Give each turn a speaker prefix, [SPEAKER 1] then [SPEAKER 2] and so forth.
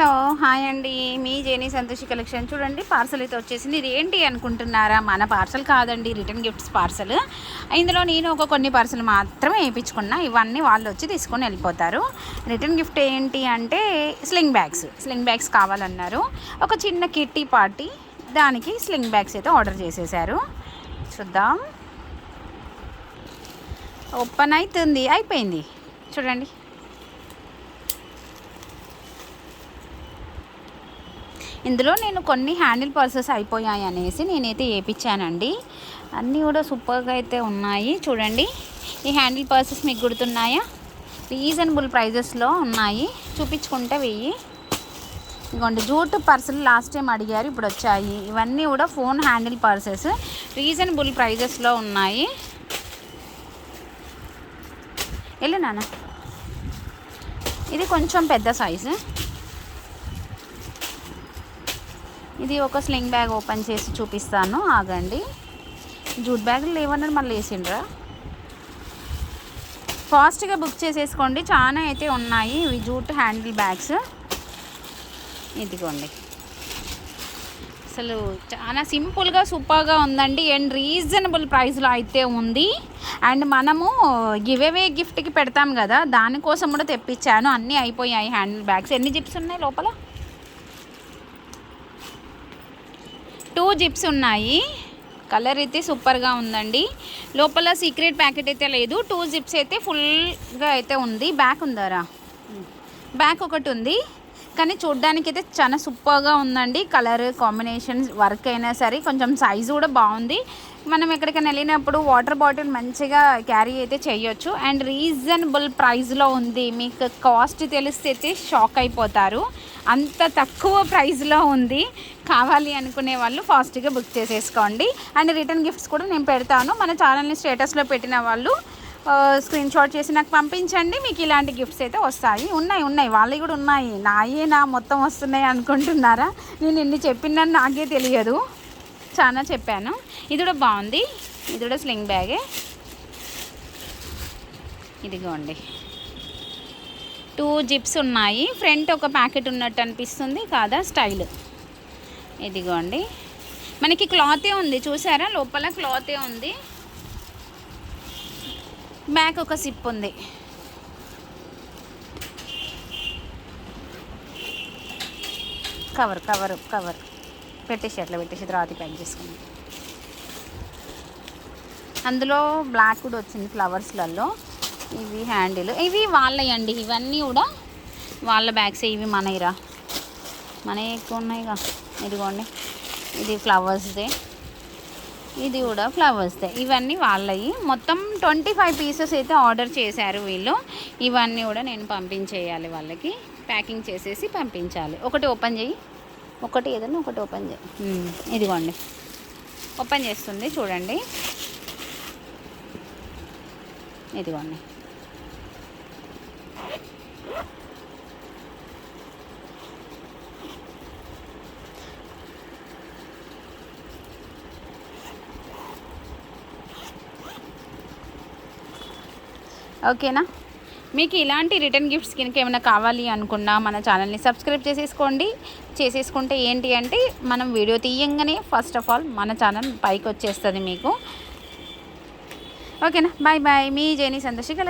[SPEAKER 1] Hello hi అండి, మీ Jenny Santoshi collection. చూడండి, parcel అయితే వచ్చేసింది. ఇది ఏంటి అనుకుంటున్నారా? మన పార్సల్ కాదండి, రిటర్న్ గిఫ్ట్స్ పార్సల్. ఇందులో నేను కొన్ని పార్సల్ మాత్రమే వేయించుకున్నా. ఇవన్నీ వాళ్ళు వచ్చి తీసుకొని వెళ్ళిపోతారు. రిటర్న్ గిఫ్ట్ ఏంటి అంటే స్లింగ్ బ్యాగ్స్ కావాలన్నారు. ఒక చిన్న కిట్టి పార్టీ, దానికి స్లింగ్ బ్యాగ్స్ అయితే ఆర్డర్ చేసేసారు. చూద్దాం, ఓపెన్ అవుతుంది. అయిపోయింది చూడండి. ఇందులో నేను కొన్ని హ్యాండిల్ పర్సెస్ అయిపోయాయి అనేసి నేనైతే వేయించానండి. అన్నీ కూడా సూపర్గా అయితే ఉన్నాయి. చూడండి, ఈ హ్యాండిల్ పర్సెస్ మీకు గుర్తున్నాయా? రీజనబుల్ ప్రైజెస్లో ఉన్నాయి. చూపించుకుంటే వెయ్యి. ఇదిగోండి, జూట్ పర్సులు లాస్ట్ టైం అడిగారు, ఇప్పుడు వచ్చాయి. ఇవన్నీ కూడా ఫోన్ హ్యాండిల్ పర్సెస్ రీజనబుల్ ప్రైజెస్లో ఉన్నాయి. వెళ్ళు నాన్న. ఇది కొంచెం పెద్ద సైజు. ఇది ఒక స్లింగ్ బ్యాగ్ ఓపెన్ చేసి చూపిస్తాను, ఆగండి. జూట్ బ్యాగులు లేవన్నారు, మళ్ళీ వేసిండ్రా. ఫాస్ట్గా బుక్ చేసేసుకోండి, చాలా అయితే ఉన్నాయి ఇవి జూట్ హ్యాండిల్ బ్యాగ్స్. ఇదిగోండి, అసలు చాలా సింపుల్గా సూపర్గా ఉందండి. అండ్ రీజనబుల్ ప్రైస్లో అయితే ఉంది. అండ్ మనము గివ్ అవే గిఫ్ట్కి పెడతాం కదా, దానికోసం కూడా తెప్పించాను. అన్నీ అయిపోయాయి హ్యాండిల్ బ్యాగ్స్. ఎన్ని జిప్స్ ఉన్నాయి లోపల? 2 జిప్స్ ఉన్నాయి. కలర్ అయితే సూపర్గా ఉందండి. లోపల సీక్రెట్ ప్యాకెట్ అయితే లేదు. 2 జిప్స్ అయితే ఫుల్గా అయితే ఉంది. బ్యాక్ ఉందారా? బ్యాక్ ఒకటి ఉంది, కానీ చూడ్డానికి అయితే చాలా సూపర్గా ఉందండి. కలర్ కాంబినేషన్, వర్క్ అయినా సరే, కొంచెం సైజు కూడా బాగుంది. మనం ఎక్కడికైనా వెళ్ళినప్పుడు వాటర్ బాటిల్ మంచిగా క్యారీ అయితే చేయొచ్చు. అండ్ రీజనబుల్ ప్రైస్లో ఉంది. మీకు కాస్ట్ తెలిస్తే అయితే షాక్ అయిపోతారు, అంత తక్కువ ప్రైస్లో ఉంది. కావాలి అనుకునే వాళ్ళు ఫాస్ట్గా బుక్ చేసేసుకోండి. అండ్ రిటర్న్ గిఫ్ట్స్ కూడా నేను పెడతాను. మన ఛానల్ని స్టేటస్లో పెట్టిన వాళ్ళు స్క్రీన్ షాట్ చేసి నాకు పంపించండి. మీకు ఇలాంటి గిఫ్ట్స్ అయితే వస్తాయి. ఉన్నాయి వాళ్ళవి కూడా ఉన్నాయి. నా మొత్తం వస్తున్నాయి అనుకుంటున్నారా? నేను ఎన్ని చెప్పినాను నాకే తెలియదు, చాలా చెప్పాను. ఇది కూడా బాగుంది. ఇది కూడా స్లింగ్ బ్యాగే. ఇదిగోండి, 2 జిప్స్ ఉన్నాయి. ఫ్రంట్ ఒక ప్యాకెట్ ఉన్నట్టు అనిపిస్తుంది కాదా, స్టైల్. ఇదిగోండి, మనకి క్లాతే ఉంది చూసారా? లోపల క్లాతే ఉంది. బ్యాక్ ఒక సిప్ ఉంది. కవర్ పెట్టేసి అట్లా పెట్టేసి తర్వాత ప్యాక్ చేసుకున్నాం. అందులో బ్లాక్ కూడా వచ్చింది ఫ్లవర్స్లలో. ఇవి హ్యాండిల్, ఇవి వాళ్ళయండి. ఇవన్నీ కూడా వాళ్ళ బ్యాగ్స్. ఇవి మనయిరా, మనవి ఎక్కువ ఉన్నాయిగా. ఇదిగోండి, ఇది ఫ్లవర్స్దే, ఇది కూడా ఫ్లవర్స్దే. ఇవన్నీ వాళ్ళవి. మొత్తం 25 పీసెస్ అయితే ఆర్డర్ చేశారు వీళ్ళు. ఇవన్నీ కూడా నేను పంపించేయాలి వాళ్ళకి, ప్యాకింగ్ చేసేసి పంపించాలి. ఒకటి ఓపెన్ చేయి, ఏదైనా ఒకటి ఓపెన్ చేయి. ఇదిగోండి, ఓపెన్ చేస్తుంది చూడండి. ఇదిగోండి, ఓకేనా? మీకు ఇలాంటి రిటర్న్ గిఫ్ట్స్ కనుక ఏమైనా కావాలి అనుకున్నా మన ఛానల్ని సబ్స్క్రైబ్ చేసేసుకుంటే ఏంటి అంటే మనం వీడియో తీయంగానే ఫస్ట్ ఆఫ్ ఆల్ మన ఛానల్ పైకి వచ్చేస్తుంది మీకు. ఓకేనా? బాయ్ బాయ్, మీ జేనీ సంతోషి కలెక్షన్.